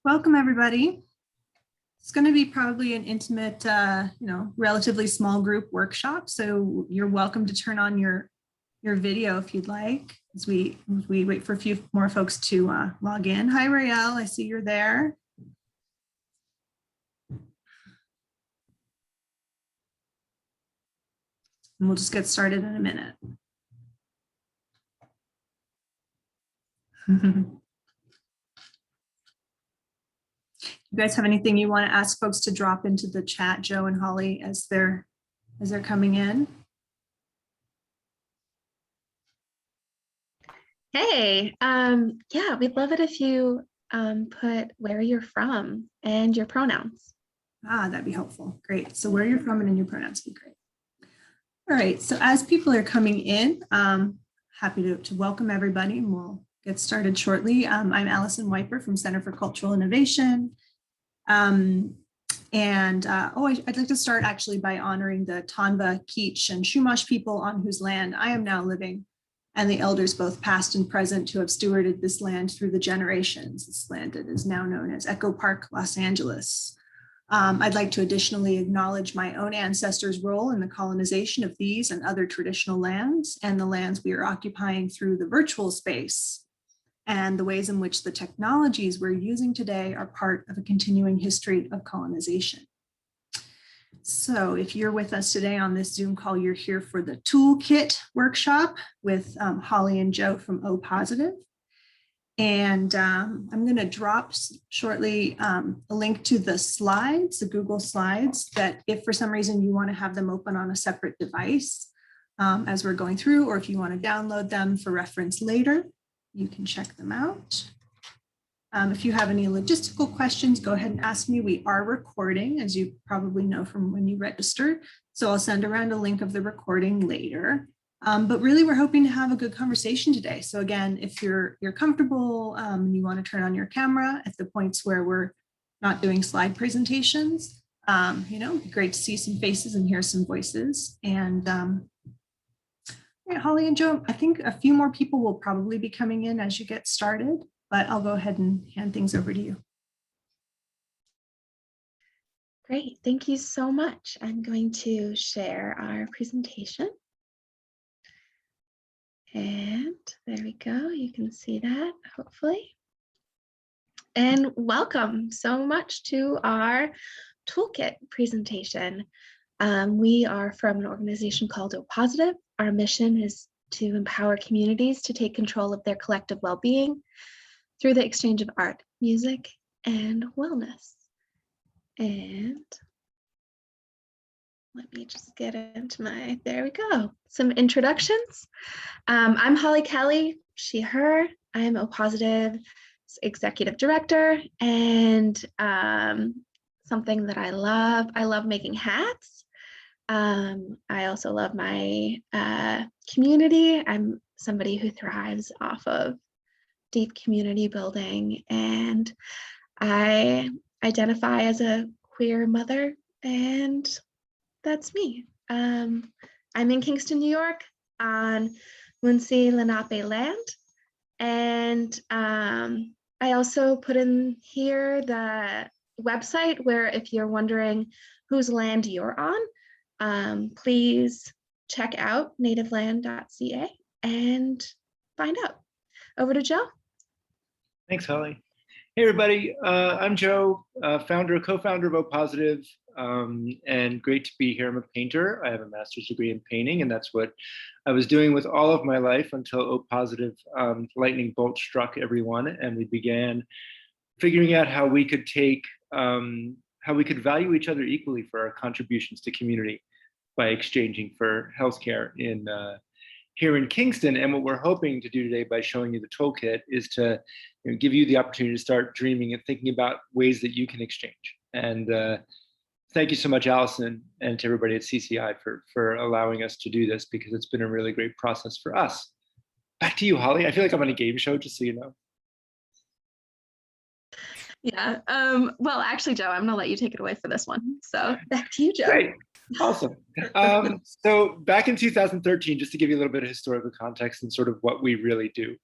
Welcome, everybody. It's going to be probably an intimate, relatively small group workshop. So you're welcome to turn on your video if you'd like, as we wait for a few more folks to log in. Hi, Rael, I see you're there. And we'll just get started in a minute. You guys have anything you want to ask folks to drop into the chat, Joe and Holly, as they're coming in? Hey, yeah, we'd love it if you put where you're from and your pronouns. That'd be helpful. Great. So where you're from and then your pronouns would be great. All right. So as people are coming in, happy to welcome everybody, and we'll get started shortly. I'm Allison Wiper from Center for Cultural Innovation. I'd like to start actually by honoring the Tonva, Keech, and Chumash people on whose land I am now living, and the elders, both past and present, who have stewarded this land through the generations. This land that is now known as Echo Park, Los Angeles. I'd like to additionally acknowledge my own ancestors' role in the colonization of these and other traditional lands, and the lands we are occupying through the virtual space, and the ways in which the technologies we're using today are part of a continuing history of colonization. So if you're with us today on this Zoom call, you're here for the ToOlkit workshop with Holly and Joe from O+. And I'm going to drop shortly a link to the slides, the Google Slides, that if for some reason you want to have them open on a separate device as we're going through, or if you want to download them for reference later, you can check them out. If you have any logistical questions, go ahead and ask me. We are recording, as you probably know from when you registered. So I'll send around a link of the recording later. But really, we're hoping to have a good conversation today. So again, if you're comfortable and you want to turn on your camera at the points where we're not doing slide presentations, it'd be great to see some faces and hear some voices. And yeah, Holly and Joe, I think a few more people will probably be coming in as you get started, but I'll go ahead and hand things over to you. Great, thank you so much. I'm going to share our presentation. And there we go, you can see that, hopefully. And welcome so much to our ToOlkit presentation. We are from an organization called O+. Our mission is to empower communities to take control of their collective well-being through the exchange of art, music, and wellness. And let me just get into there we go. Some introductions. I'm Holly Kelly, she, her. I'm O+'s executive director, and something that I love making hats. I also love my community. I'm somebody who thrives off of deep community building, and I identify as a queer mother, and that's me. I'm in Kingston, New York on Munsee Lenape land. And I also put in here the website where if you're wondering whose land you're on, please check out nativeland.ca and find out. Over to Joe. Thanks, Holly. Hey, everybody. I'm Joe, co-founder of O+, and great to be here. I'm a painter. I have a master's degree in painting, and that's what I was doing with all of my life until O+, lightning bolt struck everyone, and we began figuring out how we could value each other equally for our contributions to community by exchanging for healthcare here in Kingston. And what we're hoping to do today by showing you the ToOlkit is to give you the opportunity to start dreaming and thinking about ways that you can exchange. And thank you so much, Allison, and to everybody at CCI for allowing us to do this, because it's been a really great process for us. Back to you, Holly. I feel like I'm on a game show, just so you know. Yeah. Well, actually, Joe, I'm going to let you take it away for this one. So back to you, Joe. Great. Awesome. So back in 2013, just to give you a little bit of historical context and sort of what we really do.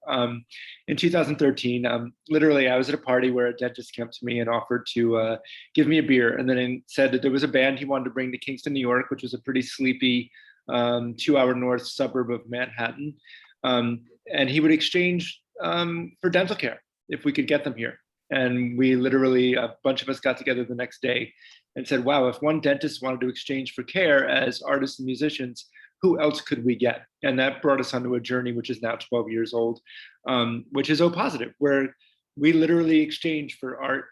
In 2013, literally, I was at a party where a dentist came up to me and offered to give me a beer, and then said that there was a band he wanted to bring to Kingston, New York, which was a pretty sleepy 2-hour north suburb of Manhattan. And he would exchange for dental care if we could get them here. And we literally, a bunch of us got together the next day and said, wow, if one dentist wanted to exchange for care as artists and musicians, who else could we get? And that brought us onto a journey, which is now 12 years old, which is ToOlkit, where we literally exchange for art,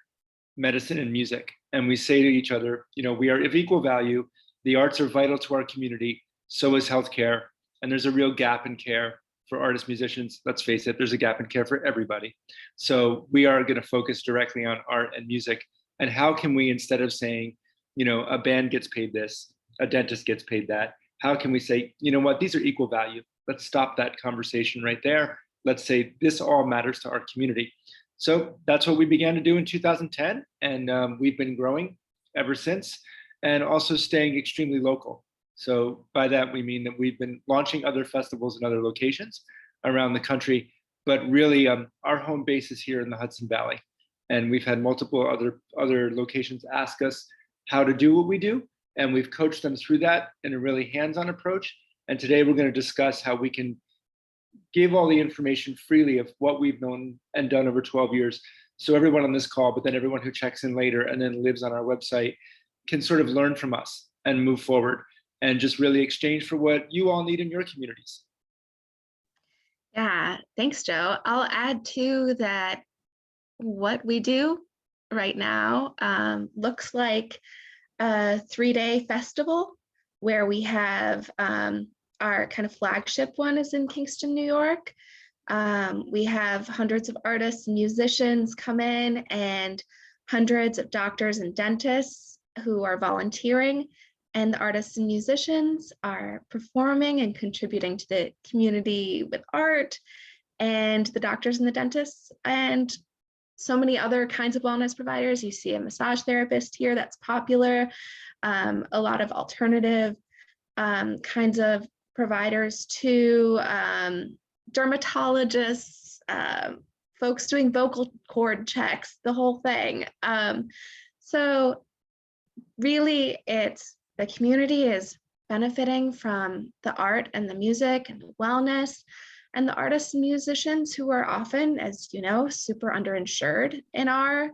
medicine, and music. And we say to each other, you know, we are of equal value. The arts are vital to our community. So is healthcare. And there's a real gap in care for artists, musicians. Let's face it, there's a gap in care for everybody. So we are going to focus directly on art and music. And how can we, instead of saying, you know, a band gets paid this, a dentist gets paid that, how can we say, you know what, these are equal value. Let's stop that conversation right there. Let's say this all matters to our community. So that's what we began to do in 2010. And we've been growing ever since, and also staying extremely local. So by that, we mean that we've been launching other festivals in other locations around the country, but really our home base is here in the Hudson Valley. And we've had multiple other locations ask us how to do what we do. And we've coached them through that in a really hands-on approach. And today we're going to discuss how we can give all the information freely of what we've known and done over 12 years. So everyone on this call, but then everyone who checks in later and then lives on our website can sort of learn from us and move forward and just really exchange for what you all need in your communities. Yeah, thanks, Joe. I'll add to that what we do right now looks like a 3-day festival where we have our kind of flagship one is in Kingston, New York. We have hundreds of artists and musicians come in, and hundreds of doctors and dentists who are volunteering. And the artists and musicians are performing and contributing to the community with art, and the doctors and the dentists and so many other kinds of wellness providers. You see a massage therapist here that's popular, a lot of alternative kinds of providers too, dermatologists, folks doing vocal cord checks, the whole thing. So really the community is benefiting from the art and the music and the wellness, and the artists and musicians who are often, as you know, super underinsured in our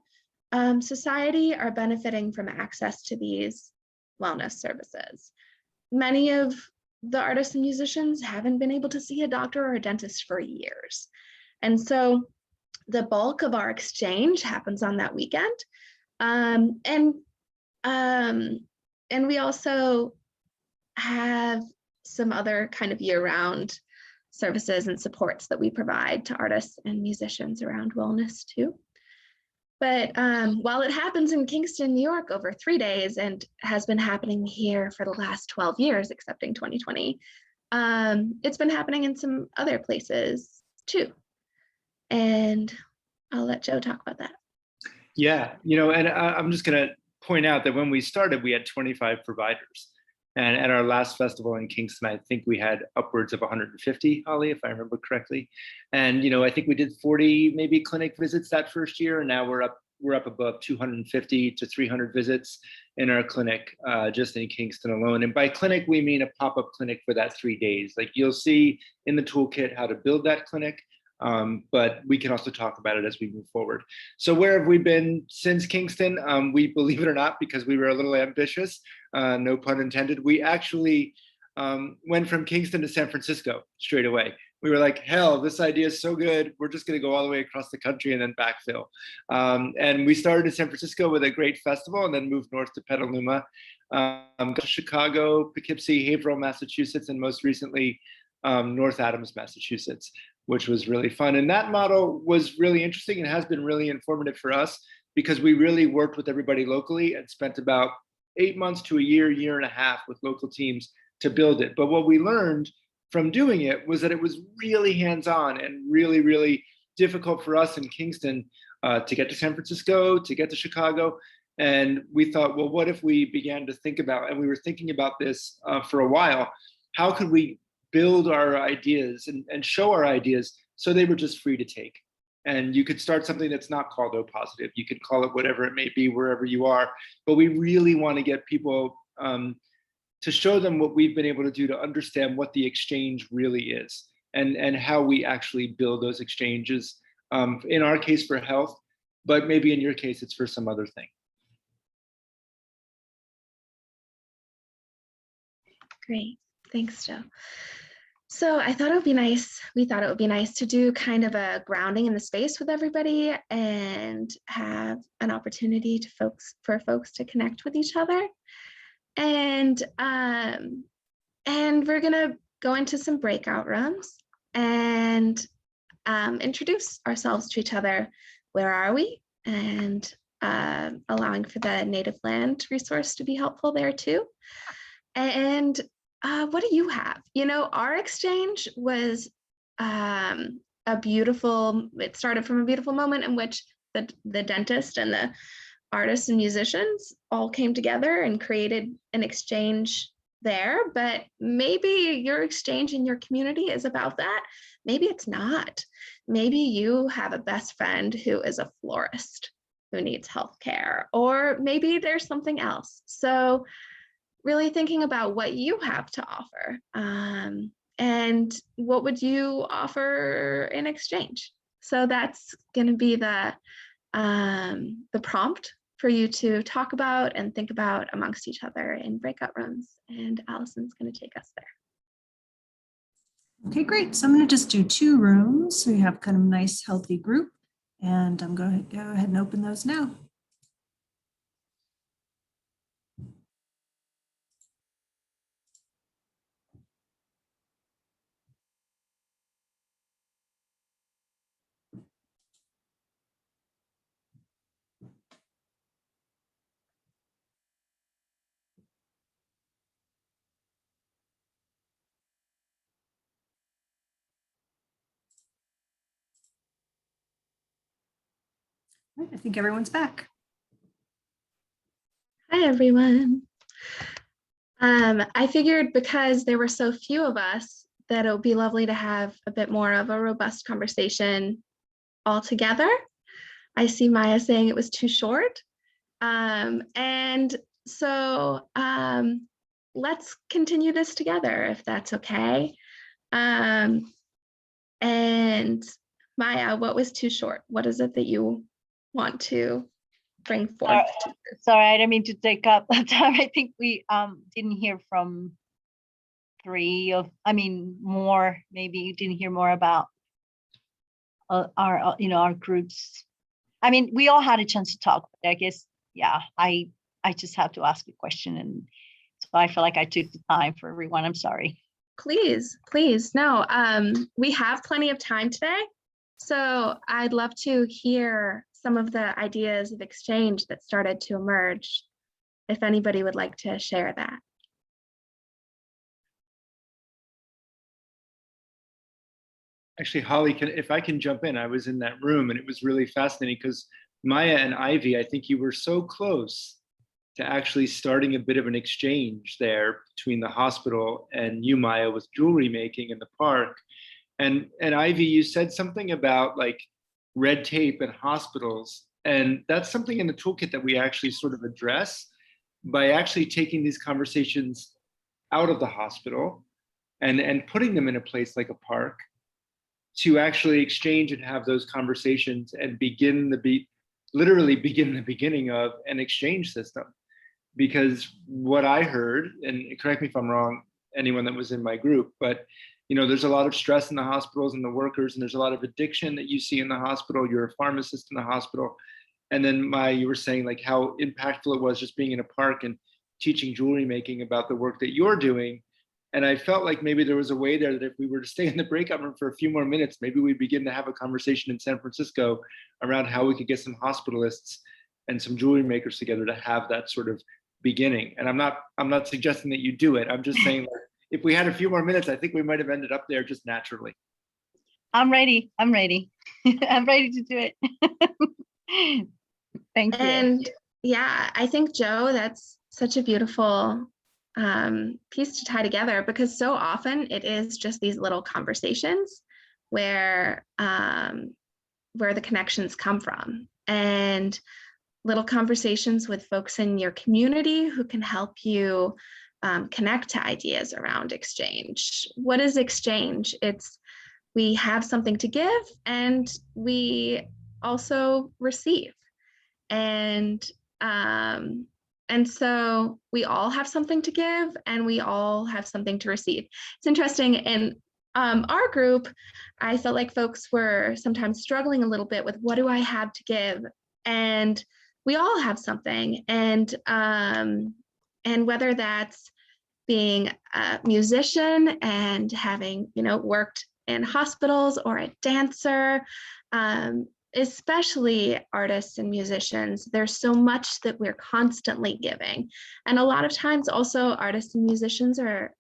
society are benefiting from access to these wellness services. Many of the artists and musicians haven't been able to see a doctor or a dentist for years. And so the bulk of our exchange happens on that weekend. And we also have some other kind of year-round services and supports that we provide to artists and musicians around wellness too. But while it happens in Kingston, New York over 3 days and has been happening here for the last 12 years, excepting 2020, it's been happening in some other places too. And I'll let Joe talk about that. Yeah, you know, and I'm just going to point out that when we started, we had 25 providers. And at our last festival in Kingston, I think we had upwards of 150, Holly, if I remember correctly. And, you know, I think we did 40 maybe clinic visits that first year. And now we're up above 250 to 300 visits in our clinic just in Kingston alone. And by clinic, we mean a pop-up clinic for that 3 days. Like you'll see in the toolkit how to build that clinic. But we can also talk about it as we move forward. So where have we been since Kingston? We, believe it or not, because we were a little ambitious, no pun intended, we actually went from Kingston to San Francisco straight away. We were like, hell, this idea is so good. We're just going to go all the way across the country and then backfill. And we started in San Francisco with a great festival and then moved north to Petaluma, Chicago, Poughkeepsie, Haverhill, Massachusetts, and most recently, North Adams, Massachusetts, which was really fun. And that model was really interesting and has been really informative for us because we really worked with everybody locally and spent about 8 months to a year and a half with local teams to build it. But what we learned from doing it was that it was really hands-on and really, really difficult for us in Kingston to get to San Francisco, to get to Chicago. And we thought, well, what if we began to think about, and we were thinking about this for a while, how could we build our ideas and show our ideas so they were just free to take? And you could start something that's not called O positive. You could call it whatever it may be, wherever you are. But we really want to get people to show them what we've been able to do to understand what the exchange really is and how we actually build those exchanges. In our case for health, but maybe in your case, it's for some other thing. Great, thanks, Joe. So I thought it would be nice, we thought it would be nice to do kind of a grounding in the space with everybody and have an opportunity to for folks to connect with each other. And we're gonna go into some breakout rooms and introduce ourselves to each other. Where are we? And allowing for the native land resource to be helpful there too. And what do you have? You know, our exchange was it started from a beautiful moment in which the dentist and the artists and musicians all came together and created an exchange there. But maybe your exchange in your community is about that. Maybe it's not. Maybe you have a best friend who is a florist who needs healthcare, or maybe there's something else. So really thinking about what you have to offer, and what would you offer in exchange. So that's going to be the prompt for you to talk about and think about amongst each other in breakout rooms. And Allison's going to take us there. Okay, great. So I'm going to just do 2 rooms. So you have kind of a nice, healthy group. And I'm going to go ahead and open those now. Right, I think everyone's back. Hi, everyone. I figured because there were so few of us that it would be lovely to have a bit more of a robust conversation all together. I see Maya saying it was too short. And so let's continue this together if that's okay. And Maya, what was too short? What is it that you want to bring forth? Sorry, I didn't mean to take up that time. I think we didn't hear from more, maybe you didn't hear more about our groups. I mean, we all had a chance to talk, but I guess, yeah, I just have to ask a question, and so I feel like I took the time for everyone. I'm sorry. Please, no, we have plenty of time today. So I'd love to hear some of the ideas of exchange that started to emerge, if anybody would like to share that. Actually, Holly, if I can jump in, I was in that room and it was really fascinating because Maya and Ivy, I think you were so close to actually starting a bit of an exchange there between the hospital and you, Maya, with jewelry making in the park. And Ivy, you said something about like red tape in hospitals. And that's something in the toolkit that we actually sort of address by actually taking these conversations out of the hospital and putting them in a place like a park to actually exchange and have those conversations and literally begin the beginning of an exchange system. Because what I heard, and correct me if I'm wrong, anyone that was in my group, but there's a lot of stress in the hospitals and the workers, and there's a lot of addiction that you see in the hospital. You're a pharmacist in the hospital. And then you were saying like how impactful it was just being in a park and teaching jewelry making about the work that you're doing. And I felt like maybe there was a way there that if we were to stay in the breakout room for a few more minutes, maybe we begin to have a conversation in San Francisco around how we could get some hospitalists and some jewelry makers together to have that sort of beginning. And I'm not suggesting that you do it. I'm just saying like, if we had a few more minutes, I think we might have ended up there just naturally. I'm ready. I'm ready to do it. Thank you. And yeah, I think, Joe, that's such a beautiful piece to tie together, because so often it is just these little conversations where the connections come from, and little conversations with folks in your community who can help you connect to ideas around exchange. What is exchange? It's we have something to give and we also receive. And so we all have something to give and we all have something to receive. It's interesting. In our group, I felt like folks were sometimes struggling a little bit with, what do I have to give? And we all have something. And whether that's being a musician and having, worked in hospitals, or a dancer, especially artists and musicians, there's so much that we're constantly giving. And a lot of times also artists and musicians are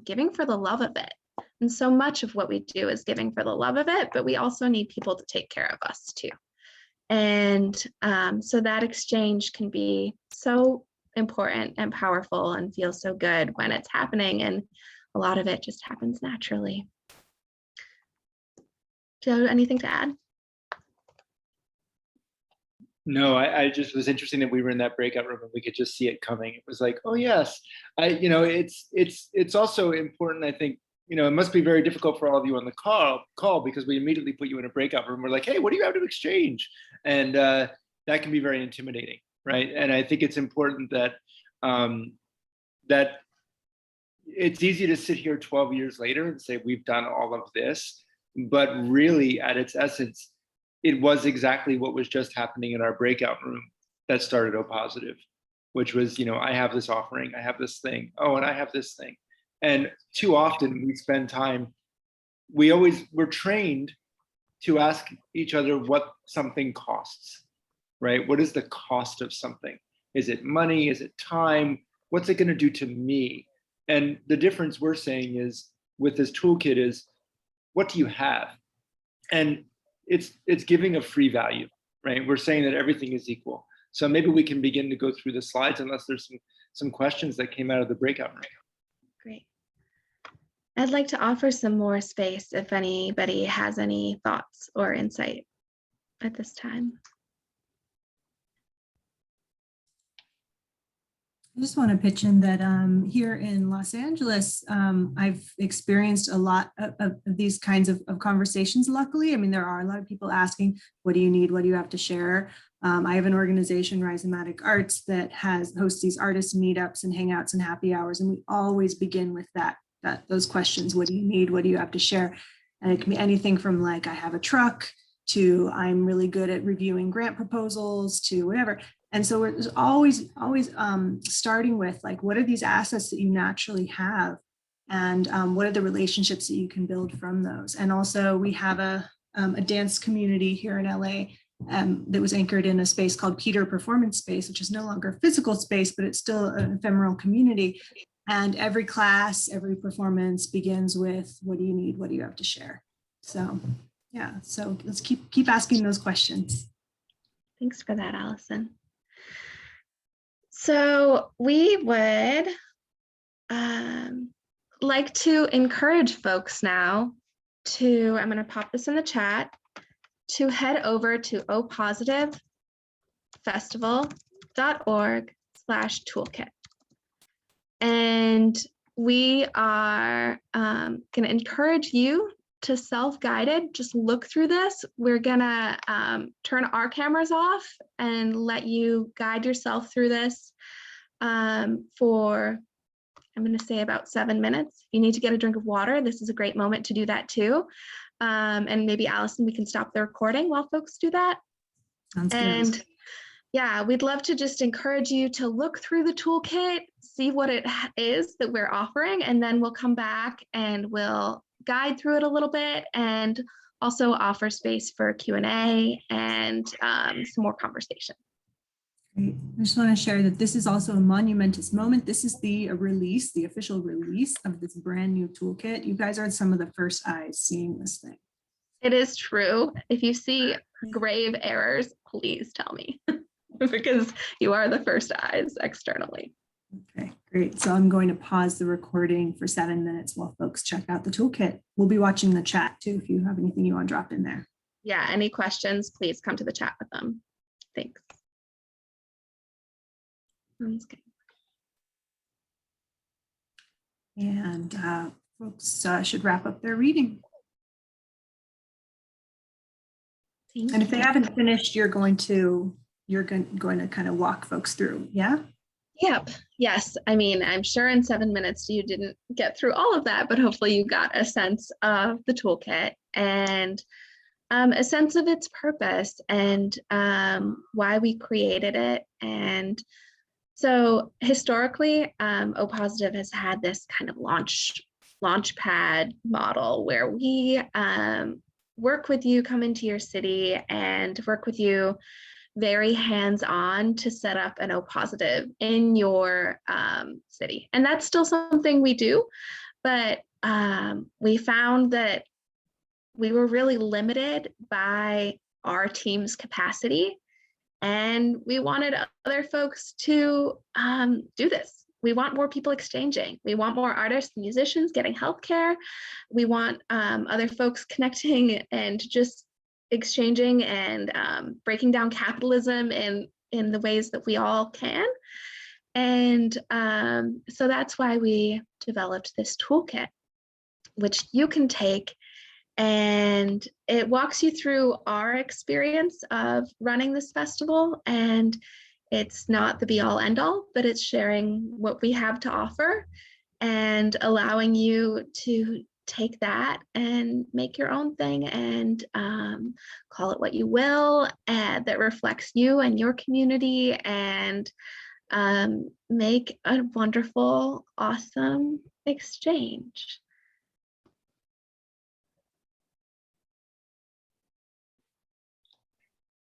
giving for the love of it. And so much of what we do is giving for the love of it, but we also need people to take care of us too. And so that exchange can be so important and powerful and feel so good when it's happening. And a lot of it just happens naturally. Do you have anything to add? No, I just was interested that we were in that breakout room and we could just see it coming. It was like, oh yes, it's also important. I think, it must be very difficult for all of you on the call because we immediately put you in a breakout room. We're like, hey, what do you have to exchange? And that can be very intimidating, right? And I think it's important that that it's easy to sit here 12 years later and say we've done all of this, but really at its essence, it was exactly what was just happening in our breakout room that started ToO+, which was, I have this offering, I have this thing, oh, and I have this thing. And too often we spend time, we're trained to ask each other what something costs, right? What is the cost of something? Is it money? Is it time? What's it going to do to me? And the difference we're saying is with this toolkit is, what do you have? And it's giving a free value, right? We're saying that everything is equal. So maybe we can begin to go through the slides unless there's some questions that came out of the breakout room. Great. I'd like to offer some more space if anybody has any thoughts or insight at this time. I just want to pitch in that here in Los Angeles, I've experienced a lot of these kinds of conversations, luckily. I mean, there are a lot of people asking, what do you need? What do you have to share? I have an organization, Rhizomatic Arts, that hosts these artist meetups and hangouts and happy hours. And we always begin with those questions. What do you need? What do you have to share? And it can be anything from like, I have a truck, to I'm really good at reviewing grant proposals, to whatever. And so we're always starting with like, what are these assets that you naturally have? And what are the relationships that you can build from those? And also we have a dance community here in LA that was anchored in a space called Peter Performance Space, which is no longer a physical space, but it's still an ephemeral community. And every class, every performance begins with, what do you need? What do you have to share? So yeah, so let's keep asking those questions. Thanks for that, Allison. So we would like to encourage folks now to, I'm going to pop this in the chat, to head over to opositivefestival.org/toolkit. And we are going to encourage you to self-guided, just look through this. We're gonna turn our cameras off and let you guide yourself through this for, I'm gonna say about 7 minutes. If you need to get a drink of water, this is a great moment to do that too. And maybe Allison, we can stop the recording while folks do that. Sounds good. And yeah, we'd love to just encourage you to look through the toolkit, see what it is that we're offering, and then we'll come back and we'll guide through it a little bit and also offer space for Q&A and some more conversation. Great. I just want to share that this is also a monumentous moment. This is the release, the official release of this brand new toolkit. You guys are some of the first eyes seeing this thing. It is true. If you see grave errors, please tell me because you are the first eyes externally. Okay, great. So I'm going to pause the recording for 7 minutes while folks check out the toolkit. We'll be watching the chat too if you have anything you want to drop in there. Yeah, any questions, please come to the chat with them. Thanks. Sounds good. And folks should wrap up their reading. And if they haven't finished, you're going to kind of walk folks through, yeah? Yep. Yes. I mean, I'm sure in 7 minutes you didn't get through all of that, but hopefully you got a sense of the toolkit and a sense of its purpose and why we created it. And so historically, O Positive has had this kind of launch pad model where we work with you, come into your city and work with you very hands-on to set up an O Positive in your city. And that's still something we do, but we found that we were really limited by our team's capacity. And we wanted other folks to do this. We want more people exchanging. We want more artists and musicians getting healthcare. We want other folks connecting and just exchanging and breaking down capitalism in the ways that we all can. And so that's why we developed this toolkit, which you can take, and it walks you through our experience of running this festival. And it's not the be all end all, but it's sharing what we have to offer and allowing you to take that and make your own thing and call it what you will, and that reflects you and your community, and make a wonderful, awesome exchange.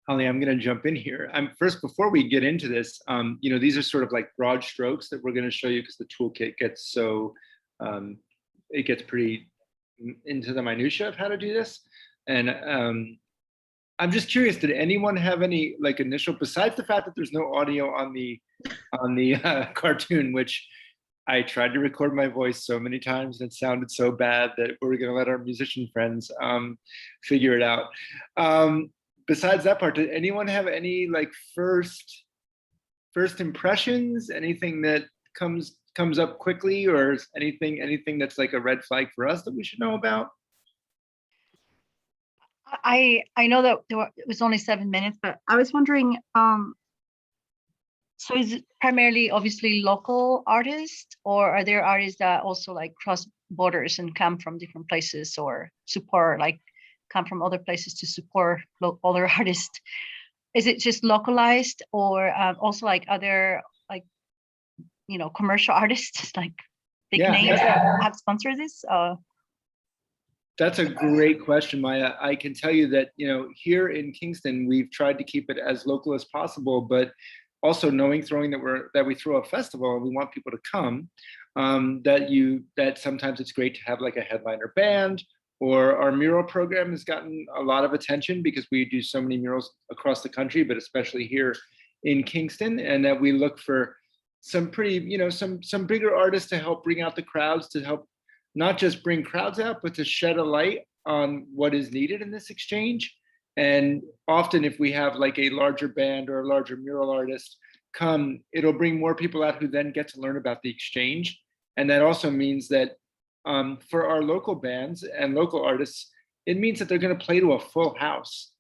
Holly, I'm going to jump in here. First, before we get into this, these are sort of like broad strokes that we're going to show you because the toolkit gets so, it gets pretty into the minutia of how to do this. And I'm just curious, did anyone have any like initial, besides the fact that there's no audio on the cartoon, which I tried to record my voice so many times and it sounded so bad that we're going to let our musician friends figure it out. Besides that part, did anyone have any like first impressions? Anything that comes up quickly, or anything that's like a red flag for us that we should know about? I know that it was only 7 minutes, but I was wondering, so is it primarily obviously local artists, or are there artists that also like cross borders and come from different places or support, like come from other places to support other artists? Is it just localized, or also like other like, commercial artists like big names that have sponsored this? That's a great question, Maya. I can tell you that, here in Kingston, we've tried to keep it as local as possible, but also that we throw a festival and we want people to come, that sometimes it's great to have like a headliner band, or our mural program has gotten a lot of attention because we do so many murals across the country, but especially here in Kingston, and that we look for some pretty, some bigger artists to help bring out the crowds, to help not just bring crowds out, but to shed a light on what is needed in this exchange. And often if we have like a larger band or a larger mural artist come, it'll bring more people out who then get to learn about the exchange. And that also means that for our local bands and local artists, it means that they're going to play to a full house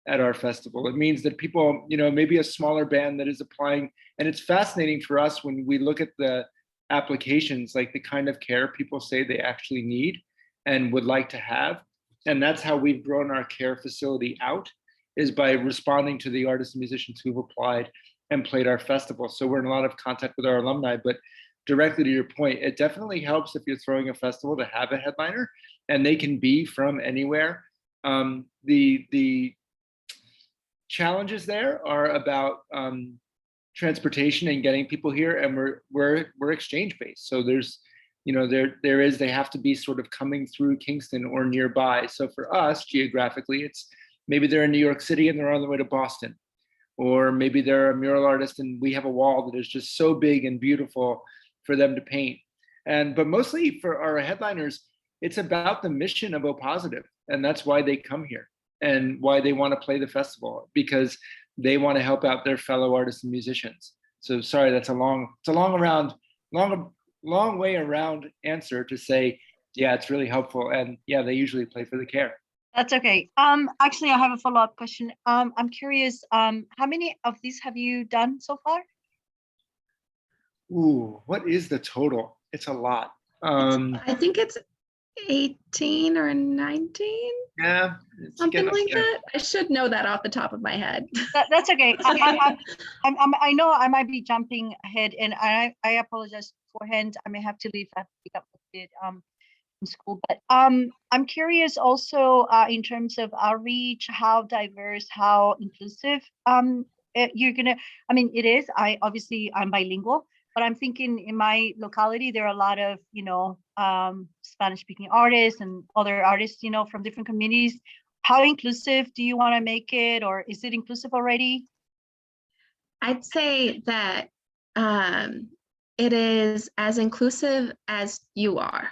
at our festival. It means that people, maybe a smaller band that is applying, and it's fascinating for us when we look at the applications, like the kind of care people say they actually need and would like to have. And that's how we've grown our care facility out, is by responding to the artists and musicians who've applied and played our festival. So we're in a lot of contact with our alumni, but directly to your point, it definitely helps if you're throwing a festival to have a headliner, and they can be from anywhere. The challenges there are about transportation and getting people here, and we're exchange based. So there's they have to be sort of coming through Kingston or nearby. So for us, geographically, it's maybe they're in New York City and they're on the way to Boston, or maybe they're a mural artist and we have a wall that is just so big and beautiful for them to paint. But mostly for our headliners, it's about the mission of O Positive, and that's why they come here and why they want to play the festival, because they want to help out their fellow artists and musicians. So sorry, that's a long way around answer to say, yeah, it's really helpful, and yeah, they usually play for the care. That's okay. Actually, I have a follow-up question. I'm curious, how many of these have you done so far? Ooh, what is the total? It's a lot. I think it's 18 or 19. Yeah, something like that. I should know that off the top of my head. That's okay. I know I might be jumping ahead, and I apologize beforehand. I may have to leave. I have to pick up a bit in school, but I'm curious also in terms of outreach, how diverse, how inclusive you're gonna. I mean, it is. I'm bilingual, but I'm thinking in my locality there are a lot of Spanish-speaking artists and other artists from different communities. How inclusive do you want to make it, or is it inclusive already? I'd say that it is as inclusive as you are.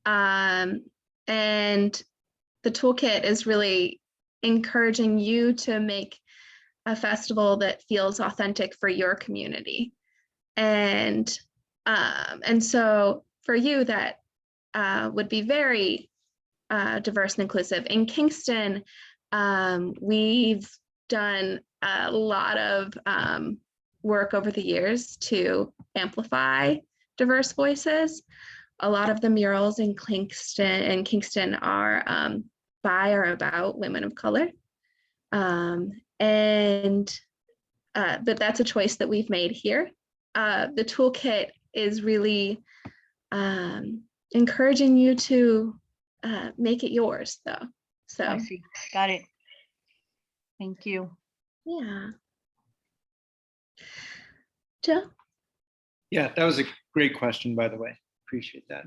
And the toolkit is really encouraging you to make a festival that feels authentic for your community. And so for you, that would be very diverse and inclusive. In Kingston, we've done a lot of work over the years to amplify diverse voices. A lot of the murals in Kingston are by or about women of color. But that's a choice that we've made here. The toolkit is really encouraging you to make it yours, though. So I see. Got it. Thank you. Yeah. Joe? Yeah, that was a great question, by the way. Appreciate that.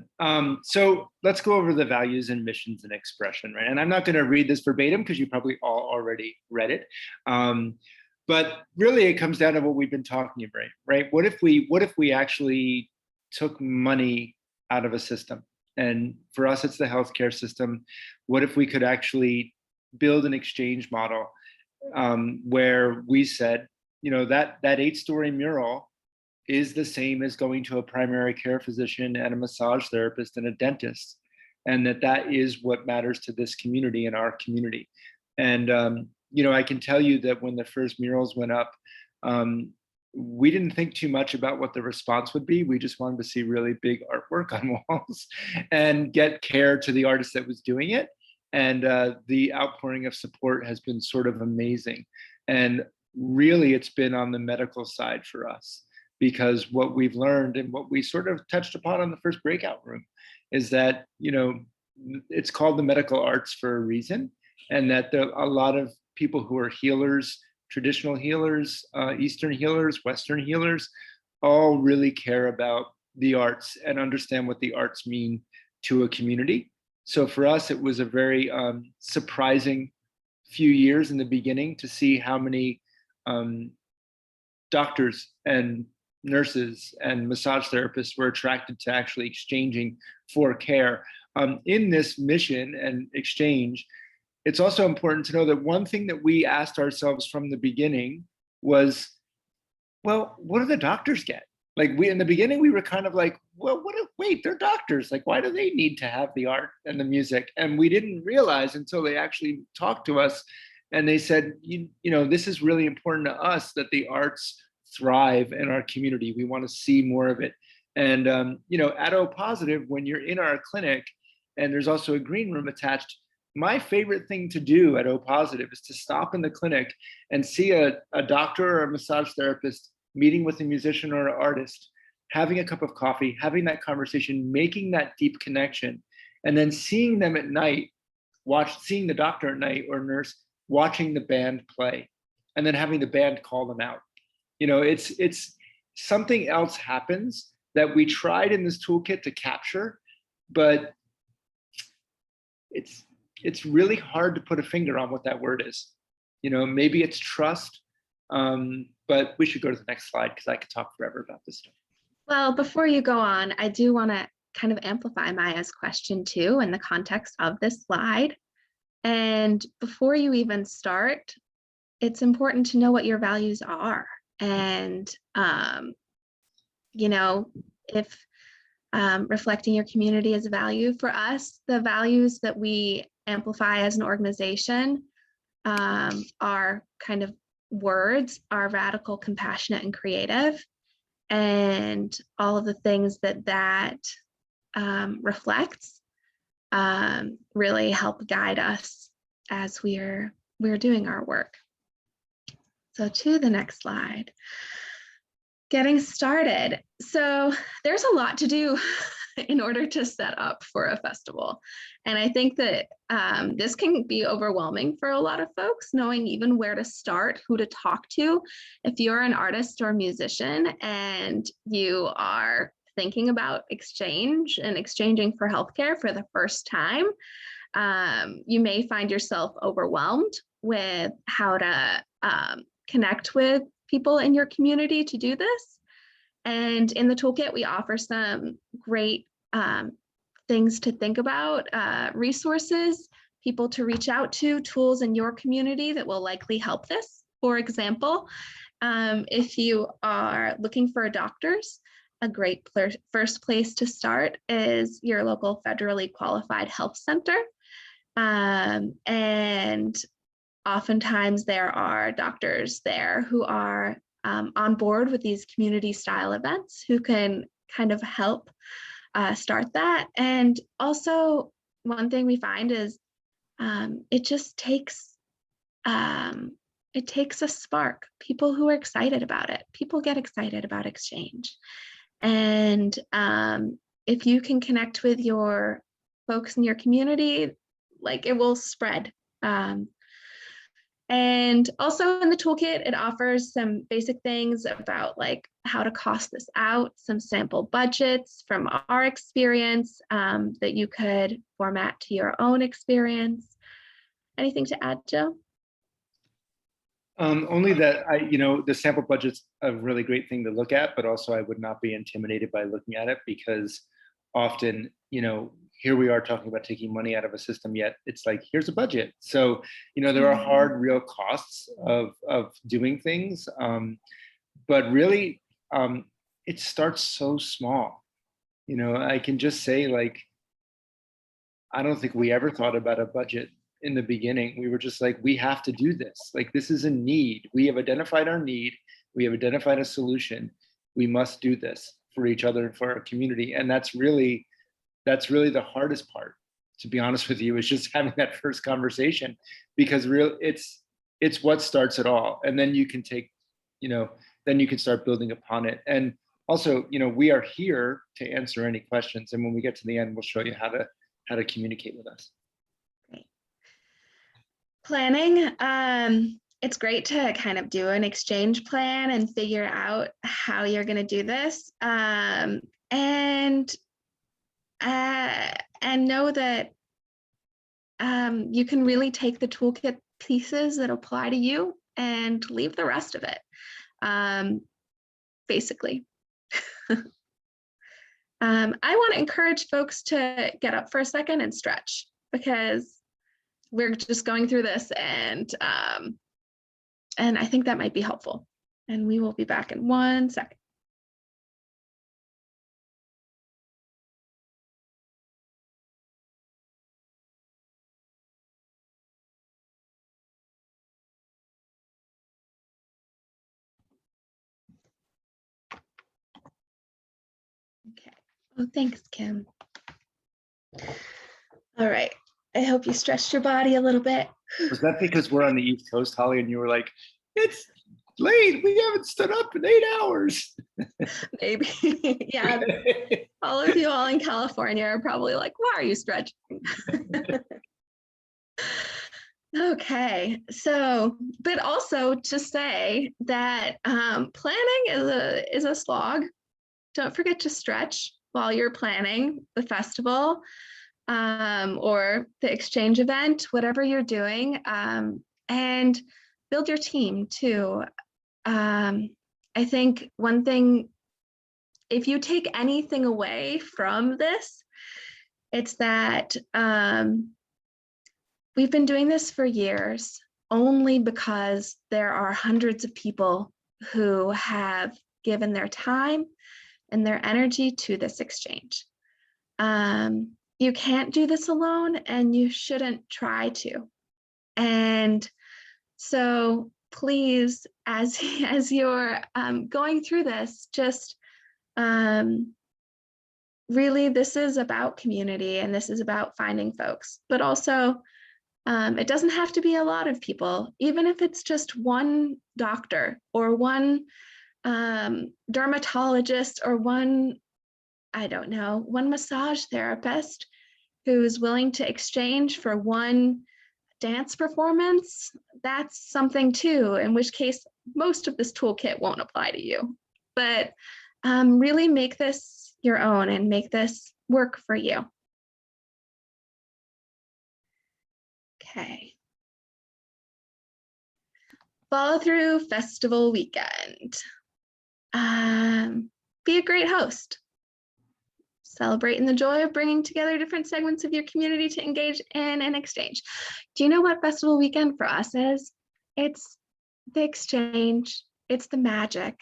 So let's go over the values and missions and expression, right? And I'm not going to read this verbatim because you probably all already read it. But really, it comes down to what we've been talking about, right? What if we actually took money out of a system? And for us, it's the healthcare system. What if we could actually build an exchange model where we said, that 8-story mural is the same as going to a primary care physician and a massage therapist and a dentist, and that is what matters to this community and our community. And I can tell you that when the first murals went up, we didn't think too much about what the response would be. We just wanted to see really big artwork on walls and get care to the artist that was doing it. And the outpouring of support has been sort of amazing. And really, it's been on the medical side for us, because what we've learned and what we sort of touched upon on the first breakout room is that, it's called the medical arts for a reason, and that there are a lot of people who are healers, traditional healers, Eastern healers, Western healers, all really care about the arts and understand what the arts mean to a community. So for us, it was a very surprising few years in the beginning to see how many doctors and nurses and massage therapists were attracted to actually exchanging for care. In this mission and exchange, it's also important to know that one thing that we asked ourselves from the beginning was, well, what do the doctors get? Like, in the beginning, we were kind of like, well, wait, they're doctors. Like, why do they need to have the art and the music? And we didn't realize until they actually talked to us and they said, this is really important to us that the arts thrive in our community. We want to see more of it. And, at O Positive, when you're in our clinic and there's also a green room attached, my favorite thing to do at O Positive is to stop in the clinic and see a doctor or a massage therapist meeting with a musician or an artist, having a cup of coffee, having that conversation, making that deep connection, and then seeing them at night, seeing the doctor at night or nurse, watching the band play, and then having the band call them out. It's something else happens that we tried in this toolkit to capture, but it's really hard to put a finger on what that word is. You know, maybe it's trust, but we should go to the next slide because I could talk forever about this stuff. Well, before you go on, I do want to kind of amplify Maya's question too in the context of this slide. And before you even start, it's important to know what your values are. And, you know, if reflecting your community is a value for us, the values that we amplify as an organization are kind of words, are radical, compassionate, and creative. And all of the things that reflects really help guide us as we're doing our work. So to the next slide, getting started. So there's a lot to do in order to set up for a festival. And I think that this can be overwhelming for a lot of folks, knowing even where to start, who to talk to. If you're an artist or musician and you are thinking about exchange and exchanging for healthcare for the first time, you may find yourself overwhelmed with how to connect with people in your community to do this. And in the toolkit, we offer some great things to think about, resources, people to reach out to, tools in your community that will likely help this. For example, if you are looking for doctors, a great first place to start is your local federally qualified health center. And oftentimes there are doctors there who are on board with these community style events who can kind of help start that. And also one thing we find is it just takes a spark. People who are excited about it, people get excited about exchange. And if you can connect with your folks in your community, like it will spread. And also in the toolkit, it offers some basic things about like how to cost this out, some sample budgets from our experience that you could format to your own experience. Anything to add, Joe? Only that the sample budget's a really great thing to look at, but also I would not be intimidated by looking at it because often, here we are talking about taking money out of a system, yet it's like, here's a budget. So, there are hard, real costs of doing things. But really, it starts so small. I can just say, like, I don't think we ever thought about a budget in the beginning. We were just like, we have to do this. Like, this is a need. We have identified our need. We have identified a solution. We must do this for each other and for our community. And that's really the hardest part, to be honest with you, is just having that first conversation, because it's what starts it all. And then you can take, then you can start building upon it. And also, we are here to answer any questions. And when we get to the end, we'll show you how to communicate with us. Great. Planning. It's great to kind of do an exchange plan and figure out how you're going to do this. And know that you can really take the toolkit pieces that apply to you and leave the rest of it, basically. I want to encourage folks to get up for a second and stretch, because we're just going through this, and I think that might be helpful. And we will be back in 1 second. Okay. Oh, thanks, Kim. All right. I hope you stretched your body a little bit. Was that because we're on the East Coast, Holly, and you were like, it's late, we haven't stood up in 8 hours? Maybe. Yeah. All of you all in California are probably like, why are you stretching? Okay, so, but also to say that planning is a slog. don't forget to stretch while you're planning the festival or the exchange event, whatever you're doing, and build your team too. I think one thing, if you take anything away from this, it's that we've been doing this for years only because there are hundreds of people who have given their time and their energy to this exchange. You can't do this alone, and you shouldn't try to. And so please, as you're going through this, just really, this is about community, and this is about finding folks, but also it doesn't have to be a lot of people, even if it's just one doctor or one dermatologist or one, I don't know, one massage therapist who's willing to exchange for one dance performance. That's something too, in which case most of this toolkit won't apply to you. But really make this your own and make this work for you. Okay. Follow through festival weekend. Be a great host. Celebrating the joy of bringing together different segments of your community to engage in an exchange. Do you know what festival weekend for us is? It's the exchange, it's the magic,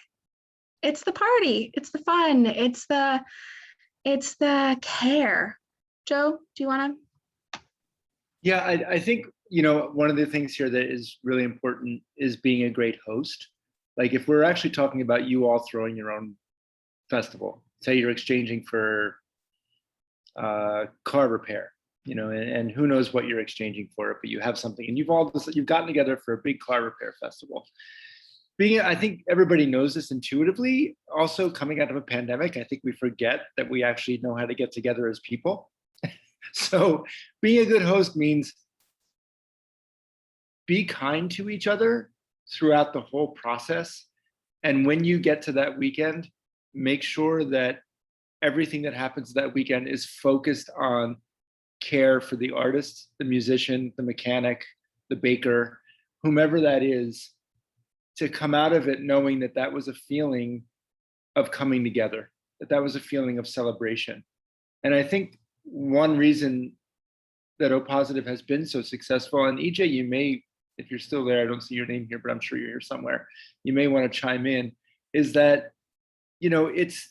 it's the party, it's the fun, it's the care. Joe, do you want to? Yeah, I think, you know, one of the things here that is really important is being a great host. Like if we're actually talking about you all throwing your own festival, say you're exchanging for car repair, you know, and who knows what you're exchanging for it, but you have something and you've gotten together for a big car repair festival. I think everybody knows this intuitively. Also, coming out of a pandemic, I think we forget that we actually know how to get together as people. So being a good host means be kind to each other throughout the whole process. And when you get to that weekend, make sure that everything that happens that weekend is focused on care for the artist, the musician, the mechanic, the baker, whomever that is, to come out of it knowing that that was a feeling of coming together, that was a feeling of celebration. And I think one reason that O+ has been so successful, and EJ, you may, if you're still there, I don't see your name here, but I'm sure you're here somewhere, you may want to chime in, is that, you know, it's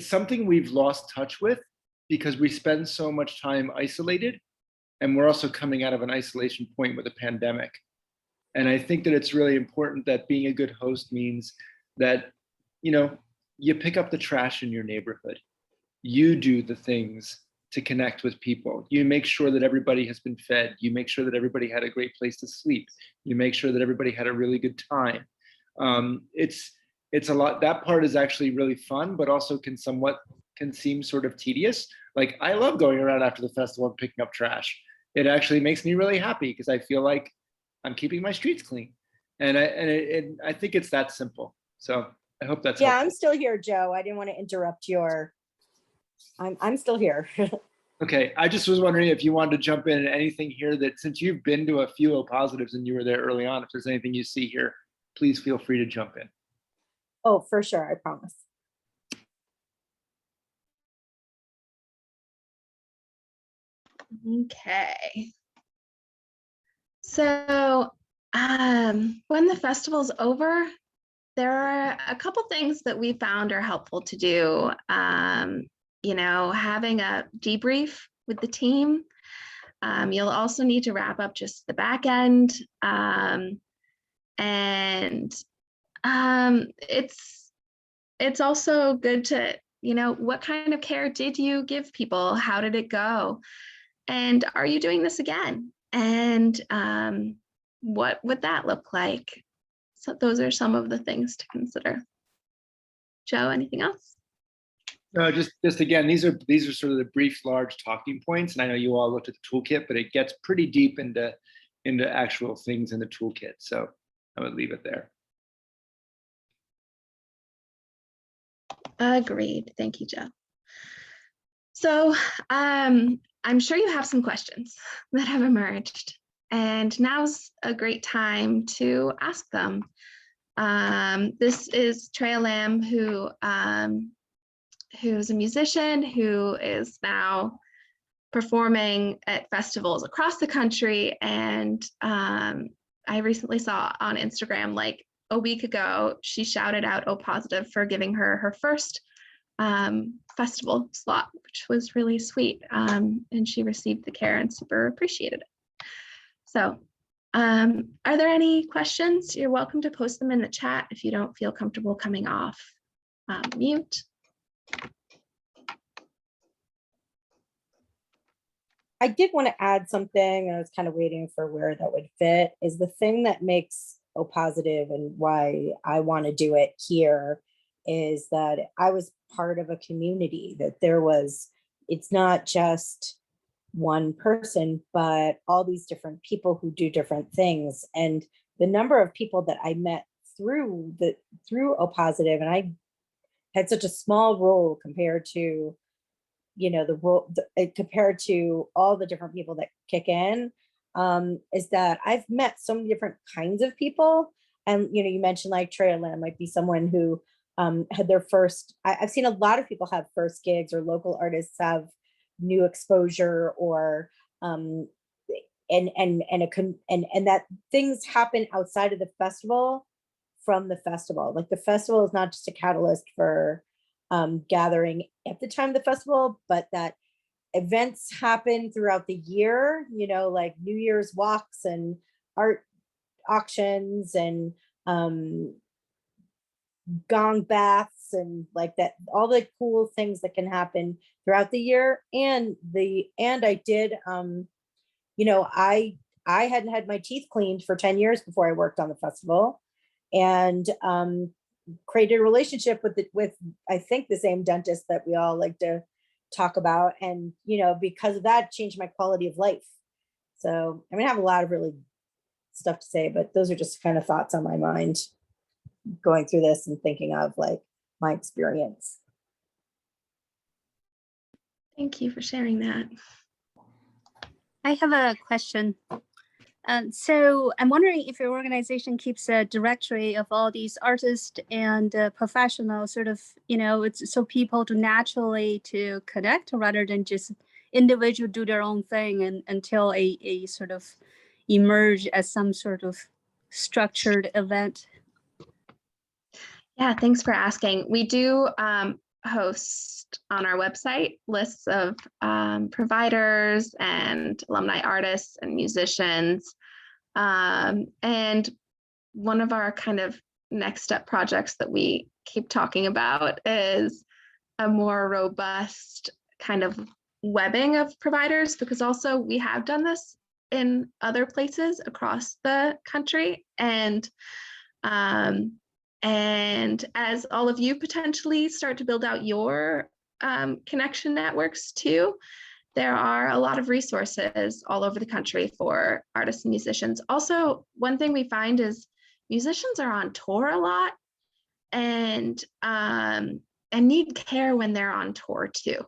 something we've lost touch with because we spend so much time isolated, and we're also coming out of an isolation point with a pandemic. And I think that it's really important that being a good host means that, you know, you pick up the trash in your neighborhood. You do the things to connect with people. You make sure that everybody has been fed. You make sure that everybody had a great place to sleep. You make sure that everybody had a really good time. It's a lot. That part is actually really fun, but also can seem sort of tedious. Like I love going around after the festival and picking up trash. It actually makes me really happy because I feel like I'm keeping my streets clean. And I think it's that simple. So I hope that's helpful. I'm still here, Joe. I didn't want to interrupt your, I'm still here. Okay, I just was wondering if you wanted to jump in and anything here that, since you've been to a few O+ and you were there early on, if there's anything you see here, please feel free to jump in. Oh, for sure, I promise. Okay. So when the festival's over, there are a couple things that we found are helpful to do. You know, having a debrief with the team. You'll also need to wrap up just the back end. It's also good to, you know, what kind of care did you give people? How did it go? And are you doing this again? And what would that look like? So those are some of the things to consider. Joe, anything else? No, just again, these are sort of the brief, large talking points. And I know you all looked at the toolkit, but it gets pretty deep into actual things in the toolkit. So I would leave it there. Agreed. Thank you, Joe. So I'm sure you have some questions that have emerged, and now's a great time to ask them. This is Treya Lamb, who's a musician who is now performing at festivals across the country. And I recently saw on Instagram, like a week ago, she shouted out O Positive for giving her her first festival slot, which was really sweet. And she received the care and super appreciated it. So are there any questions? You're welcome to post them in the chat if you don't feel comfortable coming off mute. I did want to add something, and I was kind of waiting for where that would fit, is the thing that makes O Positive and why I want to do it here is that I was part of a community, that it's not just one person, but all these different people who do different things. And the number of people that I met through O Positive, and I had such a small role compared to, the role compared to all the different people that kick in, is that I've met so many different kinds of people. And, you mentioned like Treya Lamb might be someone who had their first, I've seen a lot of people have first gigs, or local artists have new exposure, or and that things happen outside of the festival from the festival. Like the festival is not just a catalyst for gathering at the time of the festival, but that events happen throughout the year, like New Year's walks and art auctions and gong baths and like that, all the cool things that can happen throughout the year. And I did, I hadn't had my teeth cleaned for 10 years before I worked on the festival, and created a relationship with I think the same dentist that we all like to talk about. And, because of that, changed my quality of life. So I have a lot of really stuff to say, but those are just kind of thoughts on my mind going through this and thinking of like my experience. Thank you for sharing that. I have a question. So I'm wondering if your organization keeps a directory of all these artists and professionals, sort of, it's so people to naturally to connect rather than just individual do their own thing and until a sort of emerge as some sort of structured event. Yeah, thanks for asking. We do host on our website lists of providers and alumni artists and musicians. And one of our kind of next step projects that we keep talking about is a more robust kind of webbing of providers, because also we have done this in other places across the country. And as all of you potentially start to build out your connection networks too, there are a lot of resources all over the country for artists and musicians. Also, one thing we find is musicians are on tour a lot and need care when they're on tour too.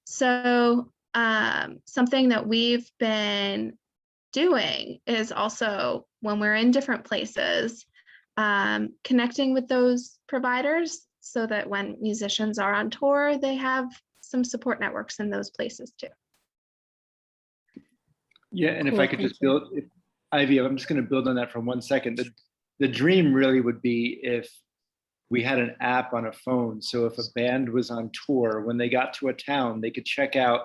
So something that we've been doing is also, when we're in different places, connecting with those providers so that when musicians are on tour, they have some support networks in those places too. Yeah, and if Cool, I could thank just you. build, Ivy, I'm just going to build on that for 1 second. The dream really would be if we had an app on a phone. So if a band was on tour, when they got to a town, they could check out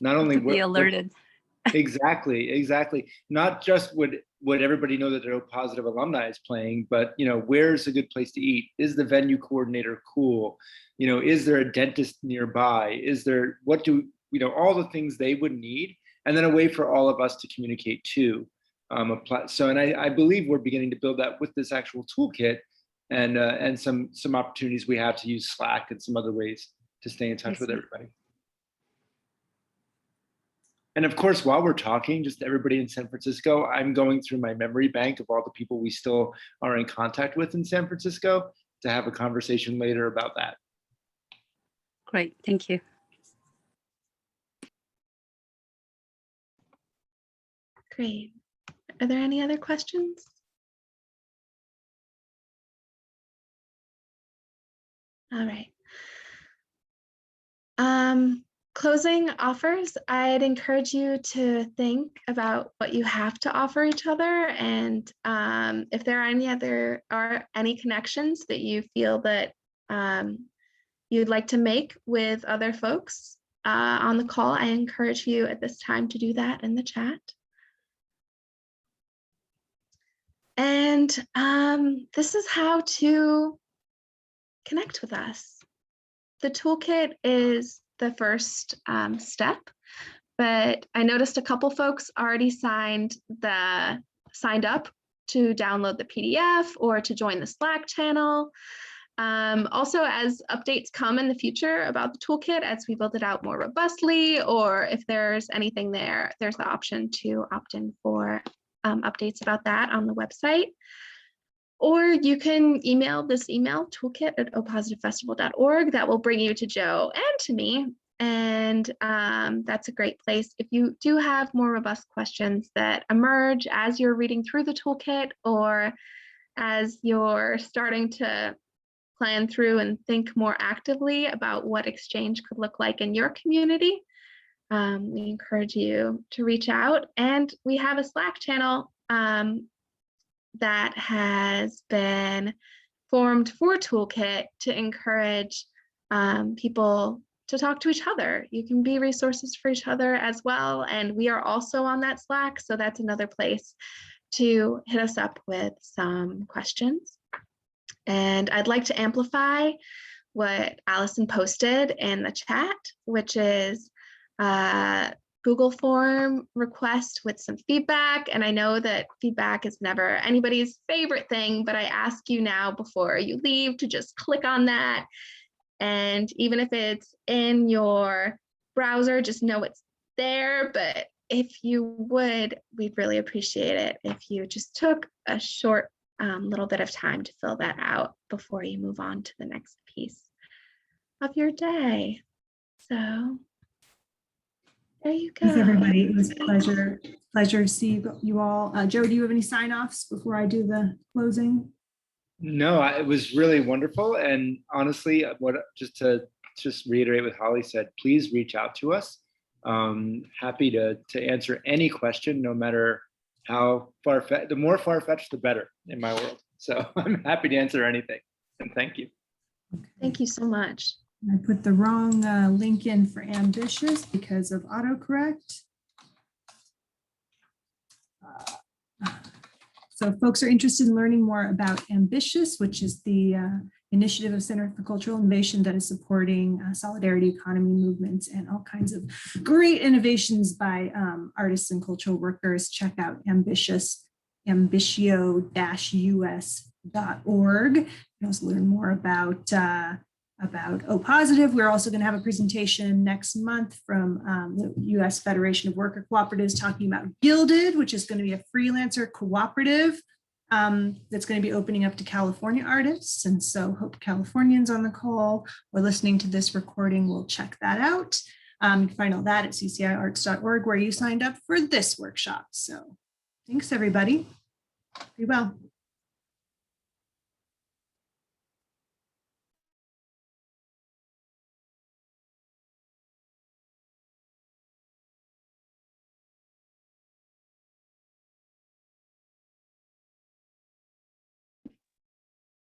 not only To be alerted. Exactly. Not just would everybody know that their Positive alumni is playing, but where's a good place to eat? Is the venue coordinator cool? Is there a dentist nearby? Is there all the things they would need, and then a way for all of us to communicate too. So, and I believe we're beginning to build that with this actual toolkit, and some opportunities we have to use Slack and some other ways to stay in touch with everybody. And of course, while we're talking, just everybody in San Francisco, I'm going through my memory bank of all the people we still are in contact with in San Francisco to have a conversation later about that. Great, thank you. Great. Are there any other questions? All right. Closing offers, I'd encourage you to think about what you have to offer each other, and if there are any connections that you feel that you'd like to make with other folks on the call, I encourage you at this time to do that in the chat. And this is how to connect with us. The toolkit is the first step, but I noticed a couple folks already signed up to download the PDF or to join the Slack channel. Also, as updates come in the future about the toolkit, as we build it out more robustly, or if there's anything there, there's the option to opt in for updates about that on the website. Or you can email this email, toolkit@opositivefestival.org. That will bring you to Joe and to me. And that's a great place. If you do have more robust questions that emerge as you're reading through the toolkit, or as you're starting to plan through and think more actively about what exchange could look like in your community, we encourage you to reach out. And we have a Slack channel that has been formed for Toolkit to encourage people to talk to each other. You can be resources for each other as well. And we are also on that Slack, so that's another place to hit us up with some questions. And I'd like to amplify what Allison posted in the chat, which is Google form request with some feedback. And I know that feedback is never anybody's favorite thing, but I ask you now before you leave to just click on that. And even if it's in your browser, just know it's there. But if you would, we'd really appreciate it if you just took a short little bit of time to fill that out before you move on to the next piece of your day. So there you go. Thanks, everybody. It was a pleasure to see you all. Joe, do you have any sign-offs before I do the closing? No, it was really wonderful. And honestly, to reiterate what Holly said, please reach out to us. Happy to answer any question, no matter how far-fetched. The more far-fetched, the better in my world. So I'm happy to answer anything. And thank you. Okay. Thank you so much. I put the wrong link in for ambitious because of autocorrect. So if folks are interested in learning more about Ambitious, which is the initiative of Center for Cultural Innovation that is supporting solidarity economy movements and all kinds of great innovations by artists and cultural workers, check out Ambitious, ambitio-us.org. You can also learn more about O+. We're also going to have a presentation next month from the U.S. Federation of Worker Cooperatives talking about Gilded, which is going to be a freelancer cooperative that's going to be opening up to California artists. And so hope Californians on the call or listening to this recording will check that out. You can find all that at cciarts.org where you signed up for this workshop. So thanks, everybody. Be well.